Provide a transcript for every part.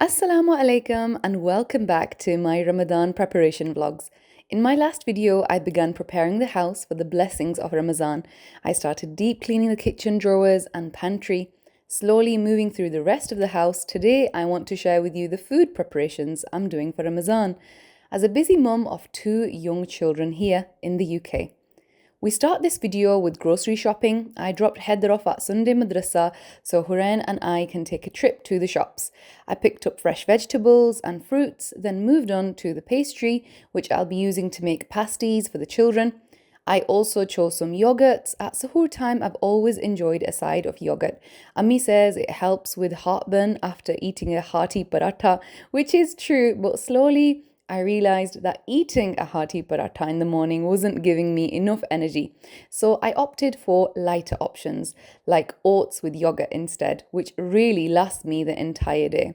As-salamu alaykum and welcome back to my Ramadan preparation vlogs. In my last video, I began preparing the house for the blessings of Ramadan. I started deep cleaning the kitchen drawers and pantry, slowly moving through the rest of the house. Today, I want to share with you the food preparations I'm doing for Ramadan as a busy mum of 2 young children here in the UK. We start this video with grocery shopping. I dropped Haidar off at Sunday madrassa so Hurain and I can take a trip to the shops. I picked up fresh vegetables and fruits, then moved on to the pastry, which I'll be using to make pasties for the children. I also chose some yogurts. At suhoor time, I've always enjoyed a side of yogurt. Ammi says it helps with heartburn after eating a hearty paratha, which is true, but slowly I realized that eating a hearty paratha in the morning wasn't giving me enough energy. So I opted for lighter options, like oats with yogurt instead, which really lasts me the entire day.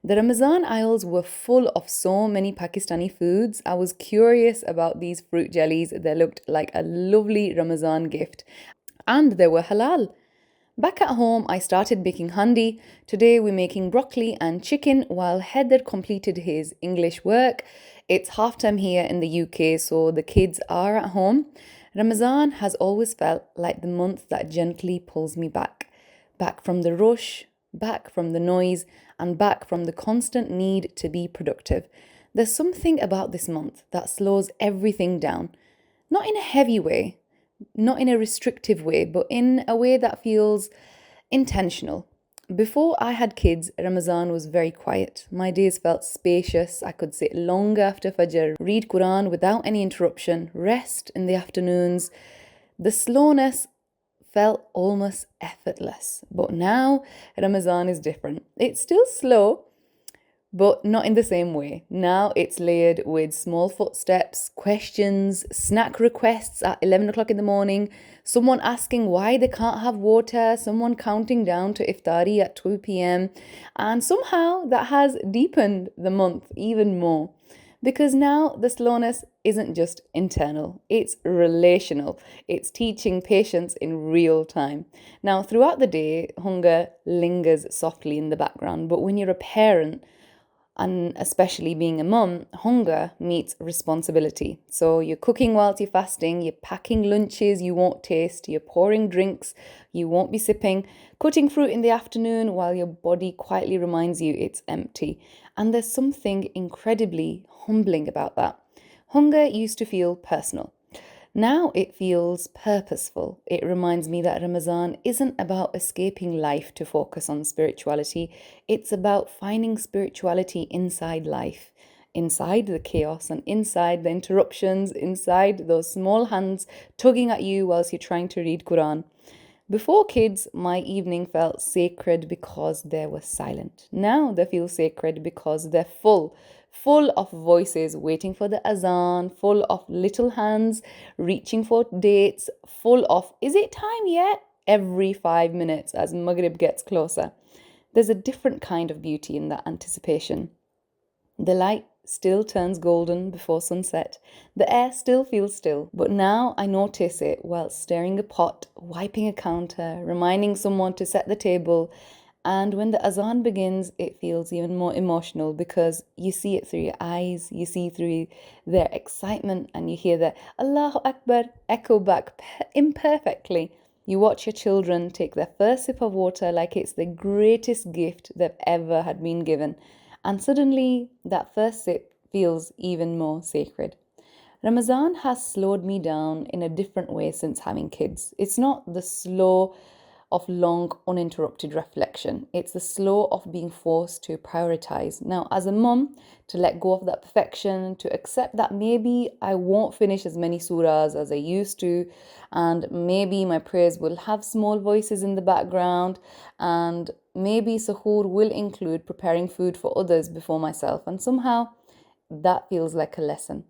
The Ramadan aisles were full of so many Pakistani foods. I was curious about these fruit jellies. They looked like a lovely Ramadan gift. And they were halal. Back at home, I started baking handi. Today we're making broccoli and chicken while Haidar completed his English work. It's half time here in the UK, so the kids are at home. Ramadan has always felt like the month that gently pulls me back from the rush, back from the noise, and back from the constant need to be productive. There's something about this month that slows everything down. Not in a heavy way, not in a restrictive way, but in a way that feels intentional. Before I had kids, Ramadan was very quiet. My days felt spacious. I could sit long after Fajr, read Quran without any interruption, rest in the afternoons. The slowness felt almost effortless. But now Ramadan is different. It's still slow, but not in the same way. Now it's layered with small footsteps, questions, snack requests at 11 o'clock in the morning, someone asking why they can't have water, someone counting down to iftari at 2 p.m. And somehow that has deepened the month even more. Because now the slowness isn't just internal, it's relational. It's teaching patience in real time. Now, throughout the day, hunger lingers softly in the background, but when you're a parent, and especially being a mum, hunger meets responsibility. So you're cooking whilst you're fasting, you're packing lunches you won't taste, you're pouring drinks you won't be sipping, cutting fruit in the afternoon while your body quietly reminds you it's empty. And there's something incredibly humbling about that. Hunger used to feel personal. Now it feels purposeful. It reminds me that Ramadan isn't about escaping life to focus on spirituality. It's about finding spirituality inside life, inside the chaos and inside the interruptions, inside those small hands tugging at you whilst you're trying to read Quran. Before kids, my evening felt sacred because they were silent. Now they feel sacred because they're full of voices waiting for the azan, full of little hands reaching for dates, full of, is it time yet? Every 5 minutes as Maghrib gets closer. There's a different kind of beauty in that anticipation. The light still turns golden before sunset. The air still feels still, but now I notice it while stirring a pot, wiping a counter, reminding someone to set the table. And when the azan begins, it feels even more emotional because you see it through your eyes, you see through their excitement, and you hear the Allahu Akbar echo back imperfectly. You watch your children take their first sip of water like it's the greatest gift they've ever had been given. And suddenly, that first sip feels even more sacred. Ramadan has slowed me down in a different way since having kids. It's not the slow of long, uninterrupted reflection. It's the slow of being forced to prioritize. Now, as a mum, to let go of that perfection, to accept that maybe I won't finish as many surahs as I used to, and maybe my prayers will have small voices in the background, and maybe suhoor will include preparing food for others before myself, and somehow that feels like a lesson.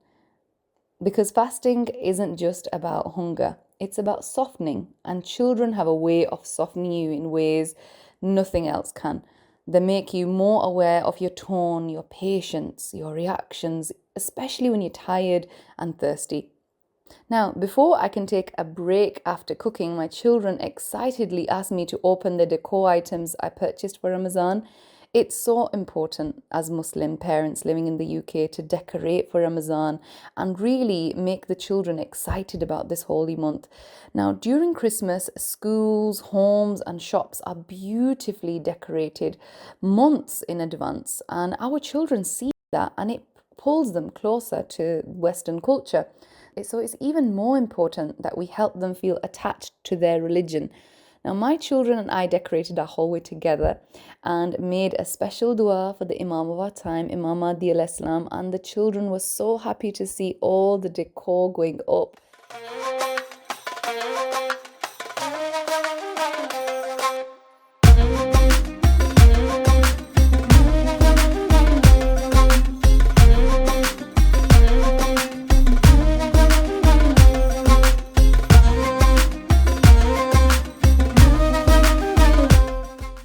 Because fasting isn't just about hunger, it's about softening, and children have a way of softening you in ways nothing else can. They make you more aware of your tone, your patience, your reactions, especially when you're tired and thirsty. Now, before I can take a break after cooking, my children excitedly ask me to open the decor items I purchased for Ramadan. It's so important as Muslim parents living in the UK to decorate for Ramadan and really make the children excited about this holy month. Now, during Christmas, schools, homes, and shops are beautifully decorated months in advance, and our children see that and it pulls them closer to Western culture. So it's even more important that we help them feel attached to their religion. Now, my children and I decorated our hallway together and made a special dua for the Imam of our time, Imam Mahdi alayhi salam, and the children were so happy to see all the decor going up.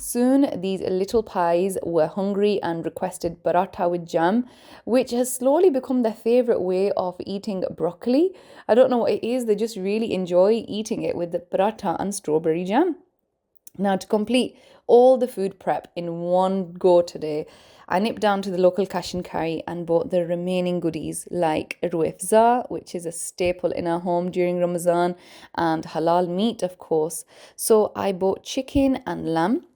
Soon, these little pies were hungry and requested paratha with jam, which has slowly become their favorite way of eating broccoli. I don't know what it is, they just really enjoy eating it with the paratha and strawberry jam. Now, to complete all the food prep in one go today, I nipped down to the local cash and carry and bought the remaining goodies like ruefza, which is a staple in our home during Ramadan, and halal meat, of course. So I bought chicken and lamb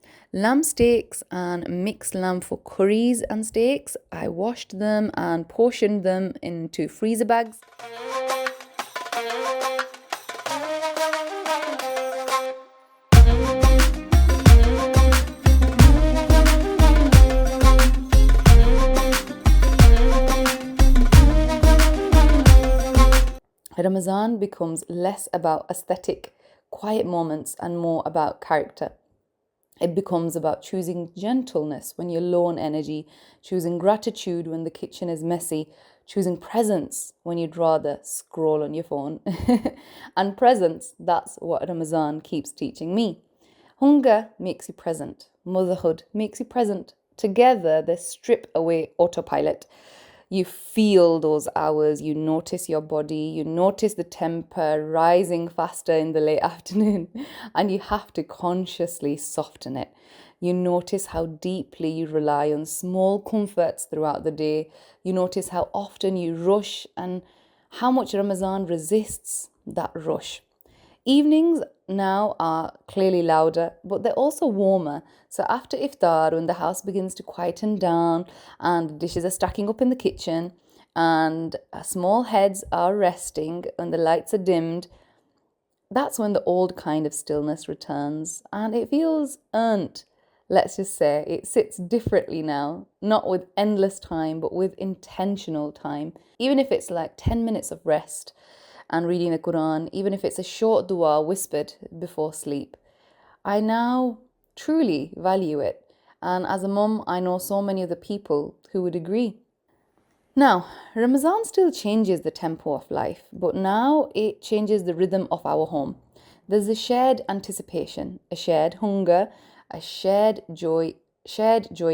steaks and mixed lamb for curries and steaks. I washed them and portioned them into freezer bags. Ramadan becomes less about aesthetic, quiet moments and more about character. It becomes about choosing gentleness when you're low on energy, choosing gratitude when the kitchen is messy, choosing presence when you'd rather scroll on your phone. And presence, that's what Ramadan keeps teaching me. Hunger makes you present. Motherhood makes you present. Together, they strip away autopilot. You feel those hours, you notice your body, you notice the temper rising faster in the late afternoon, and you have to consciously soften it. You notice how deeply you rely on small comforts throughout the day. You notice how often you rush and how much Ramadan resists that rush. Evenings now are clearly louder, but they're also warmer. So after iftar, when the house begins to quieten down and the dishes are stacking up in the kitchen and small heads are resting and the lights are dimmed, that's when the old kind of stillness returns and it feels earned. Let's just say it sits differently now, not with endless time, but with intentional time. Even if it's like 10 minutes of rest and reading the Quran, even if it's a short dua whispered before sleep. I now truly value it. And as a mum, I know so many other people who would agree. Now, Ramadan still changes the tempo of life, but now it changes the rhythm of our home. There's a shared anticipation, a shared hunger, a shared joy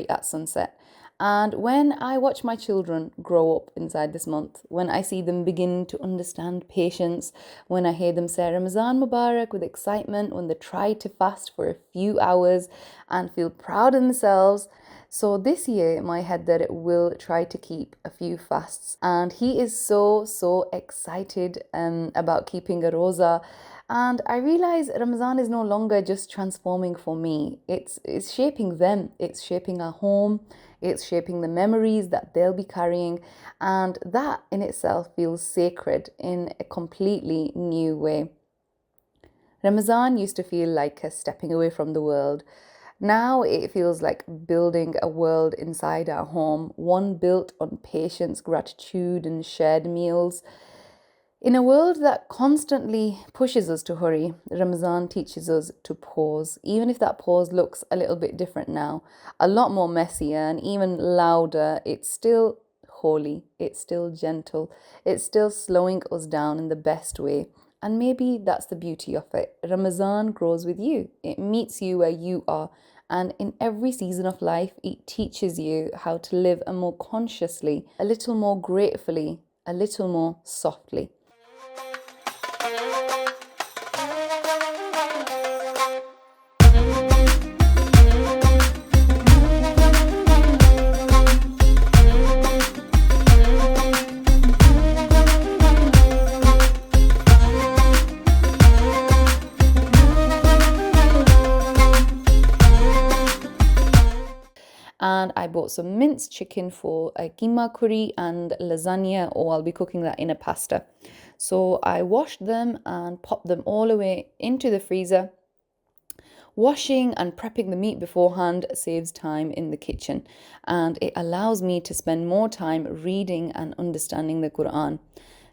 at sunset. And when I watch my children grow up inside this month, when I see them begin to understand patience, when I hear them say Ramadan Mubarak with excitement, when they try to fast for a few hours and feel proud in themselves. So this year, my Haidar will try to keep a few fasts, and he is so excited about keeping a roza. And I realize Ramadan is no longer just transforming for me. It's shaping them. It's shaping our home. It's shaping the memories that they'll be carrying. And that in itself feels sacred in a completely new way. Ramadan used to feel like a stepping away from the world. Now it feels like building a world inside our home, one built on patience, gratitude, and shared meals. In a world that constantly pushes us to hurry, Ramadan teaches us to pause, even if that pause looks a little bit different now, a lot more messier and even louder. It's still holy, it's still gentle, it's still slowing us down in the best way. And maybe that's the beauty of it. Ramadan grows with you, it meets you where you are. And in every season of life, it teaches you how to live a more consciously, a little more gratefully, a little more softly. And I bought some minced chicken for a keema curry and lasagna, or I'll be cooking that in a pasta. So I washed them and popped them all away into the freezer. Washing and prepping the meat beforehand saves time in the kitchen, and it allows me to spend more time reading and understanding the Quran.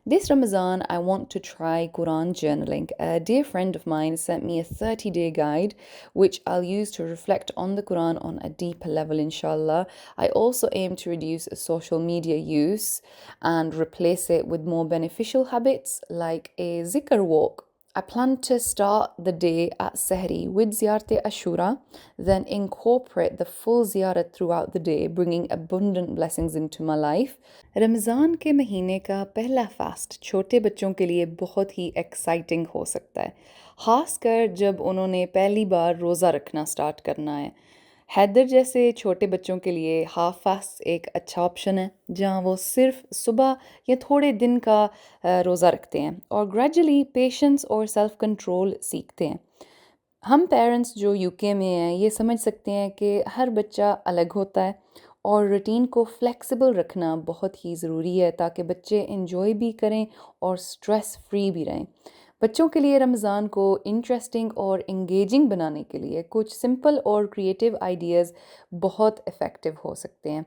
This Ramadan, I want to try Quran journaling. A dear friend of mine sent me a 30-day guide, which I'll use to reflect on the Quran on a deeper level, inshallah. I also aim to reduce social media use and replace it with more beneficial habits like a zikr walk. I plan to start the day at Sehri with Ziyarat Ashura, then incorporate the full ziyarat throughout the day, bringing abundant blessings into my life. Ramzan के महीने का पहला fast छोटे बच्चों के लिए बहुत ही exciting हो सकता है, ख़ासकर जब उन्होंने पहली बार रोज़ा रखना स्टार्ट करना है। हैदर जैसे छोटे बच्चों के लिए हाफ फास्ट एक अच्छा ऑप्शन है, जहां वो सिर्फ सुबह या थोड़े दिन का रोज़ा रखते हैं और ग्रेजुअली पेशेंस और सेल्फ कंट्रोल सीखते हैं। हम पेरेंट्स जो यूके में हैं ये समझ सकते हैं कि हर बच्चा अलग होता है और रूटीन को फ्लेक्सिबल रखना बहुत ही ज़रूरी है ताकि बच्चे इंजॉय भी करें और स्ट्रेस फ्री भी रहें। बच्चों के लिए रमज़ान को इंटरेस्टिंग और इंगेजिंग बनाने के लिए कुछ सिंपल और क्रिएटिव आइडियाज़ बहुत इफ़ेक्टिव हो सकते हैं।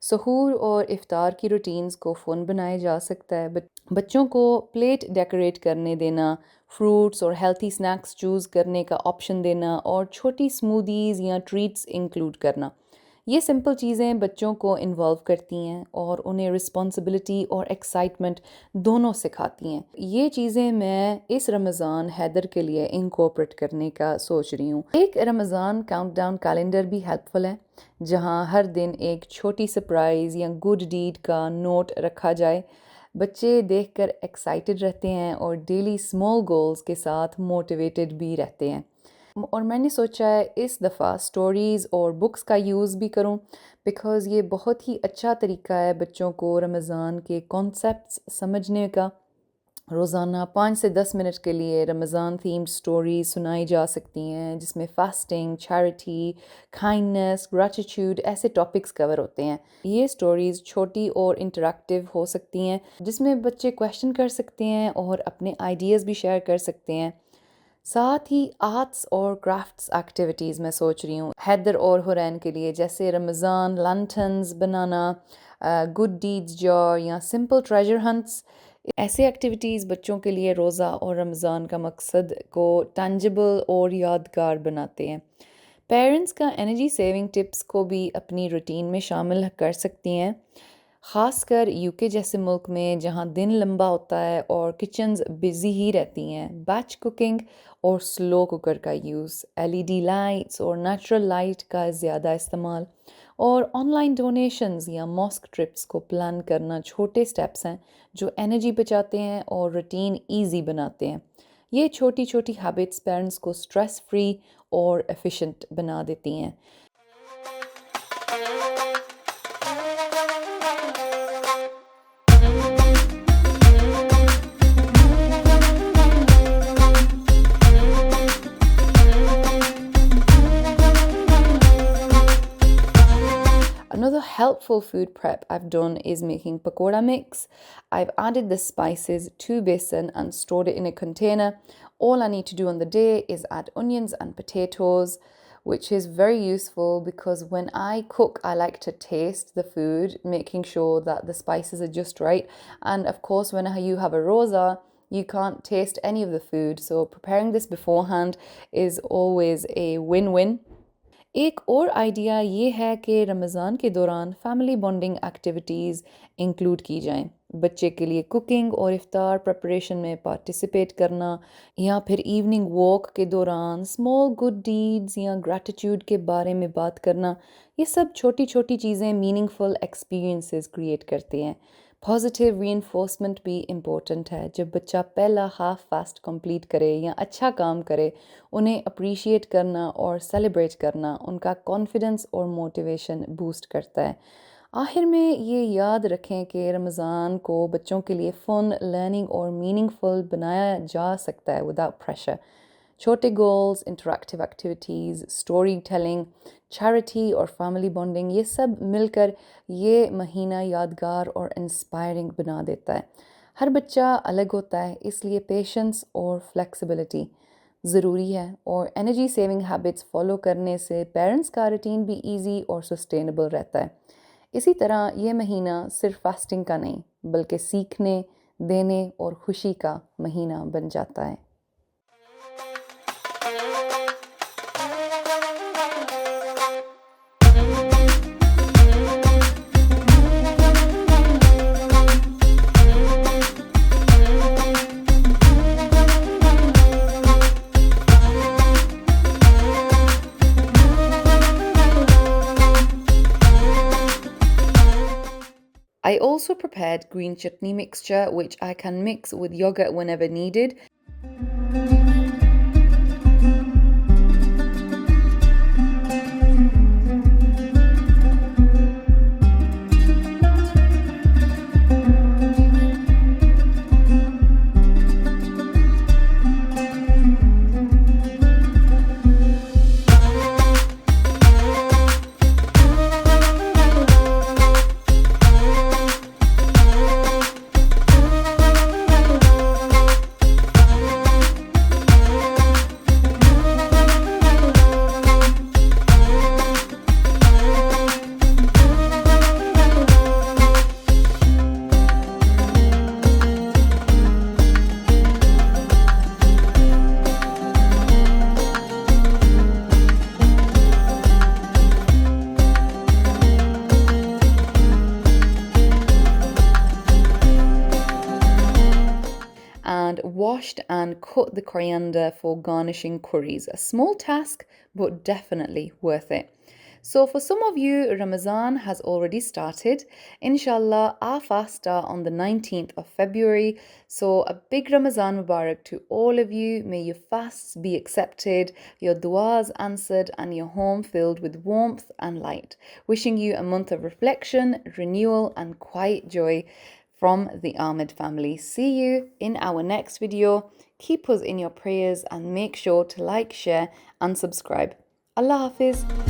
सुहूर और इफ़्तार की रूटीन्स को फ़न बनाया जा सकता है। बच्चों को प्लेट डेकोरेट करने देना, फ्रूट्स और हेल्थी स्नैक्स चूज़ करने का ऑप्शन देना और छोटी स्मूदीज़ या ट्रीट्स इंक्लूड करना। ये सिंपल चीज़ें बच्चों को इन्वॉल्व करती हैं और उन्हें रिस्पॉन्सिबिलिटी और एक्साइटमेंट दोनों सिखाती हैं। ये चीज़ें मैं इस रमज़ान हैदर के लिए इंकॉर्पोरेट करने का सोच रही हूँ। एक रमज़ान काउंटडाउन कैलेंडर भी हेल्पफुल है, जहाँ हर दिन एक छोटी सरप्राइज़ या गुड डीड का नोट रखा जाए। बच्चे देखकर एक्साइटेड रहते हैं और डेली स्मॉल गोल्स के साथ मोटिवेटेड भी रहते हैं। और मैंने सोचा है इस दफ़ा स्टोरीज़ और बुक्स का यूज़ भी करूं, बिकॉज़ ये बहुत ही अच्छा तरीका है बच्चों को रमज़ान के कॉन्सेप्ट्स समझने का। रोज़ाना 5 से 10 मिनट के लिए रमज़ान थीम्ड स्टोरीज सुनाई जा सकती हैं, जिसमें फास्टिंग, चैरिटी, काइंडनेस, ग्रैटिट्यूड ऐसे टॉपिक्स कवर होते हैं। ये स्टोरीज़ छोटी और इंटरेक्टिव हो सकती हैं, जिसमें बच्चे क्वेश्चन कर सकते हैं और अपने आइडियाज़ भी शेयर कर सकते हैं। साथ ही आर्ट्स और क्राफ्ट्स एक्टिविटीज़ मैं सोच रही हूँ हैदर और हुरैन के लिए, जैसे रमज़ान लंटन्स बनाना, गुड डीड्स जार या सिंपल ट्रेजर हंट्स। ऐसे एक्टिविटीज़ बच्चों के लिए रोज़ा और रमज़ान का मकसद को टैंजिबल और यादगार बनाते हैं। पेरेंट्स का एनर्जी सेविंग टिप्स को भी अपनी रूटीन में शामिल कर सकती हैं, ख़ासकर यूके जैसे मुल्क में जहाँ दिन लंबा होता है और किचन्स बिज़ी ही रहती हैं। बैच कुकिंग और स्लो कुकर का यूज़, एलईडी लाइट्स और नेचुरल लाइट का ज़्यादा इस्तेमाल और ऑनलाइन डोनेशंस या मॉस्क ट्रिप्स को प्लान करना छोटे स्टेप्स हैं जो एनर्जी बचाते हैं और रूटीन ईजी बनाते हैं। ये छोटी छोटी हैबिट्स पेरेंट्स को स्ट्रेस फ्री और एफिशिएंट बना देती हैं। helpful food prep I've done is making pakoda mix. I've added the spices to besan and stored it in a container. All I need to do on the day is add onions and potatoes, which is very useful because when I cook, I like to taste the food, making sure that the spices are just right. And of course, when you have a rosa, you can't taste any of the food. So preparing this beforehand is always a win-win. एक और idea ये है कि रमज़ान के दौरान family bonding activities include की जाएं। बच्चे के लिए कुकिंग और इफ्तार प्रिपरेशन में पार्टिसिपेट करना, या फिर इवनिंग वॉक के दौरान स्मॉल गुड डीड्स या ग्रैटिट्यूड के बारे में बात करना, ये सब छोटी छोटी चीज़ें मीनिंगफुल एक्सपीरियंसेस क्रिएट करती हैं। पॉजिटिव रीइंफोर्समेंट भी इम्पोर्टेंट है। जब बच्चा पहला हाफ फास्ट कंप्लीट करे या अच्छा काम करे, उन्हें अप्रिशिएट करना और सेलिब्रेट करना उनका कॉन्फिडेंस और मोटिवेशन बूस्ट करता है। आखिर में ये याद रखें कि रमज़ान को बच्चों के लिए फ़न, लर्निंग और मीनिंगफुल बनाया जा सकता है विदाउट प्रेशर। छोटे goals, interactive activities, story telling, charity और फैमिली बॉन्डिंग, ये सब मिलकर ये महीना यादगार और इंस्पायरिंग बना देता है। हर बच्चा अलग होता है, इसलिए पेशेंस और फ्लेक्सिबिलिटी ज़रूरी है, और एनर्जी सेविंग हैबिट्स फॉलो करने से पेरेंट्स का रूटीन भी इजी और सस्टेनेबल रहता है। इसी तरह ये महीना सिर्फ फास्टिंग का नहीं, बल्कि सीखने, देने और खुशी का महीना बन जाता है। I also prepared green chutney mixture, which I can mix with yogurt whenever needed. And washed and cut the coriander for garnishing curries. A small task, but definitely worth it. So for some of you, Ramadan has already started. Inshallah, our fast start on the 19th of February. So a big Ramadan Mubarak to all of you. May your fasts be accepted, your du'as answered, and your home filled with warmth and light. Wishing you a month of reflection, renewal, and quiet joy from the Ahmed family. See you in our next video. Keep us in your prayers and make sure to like, share, and subscribe. Allah Hafiz.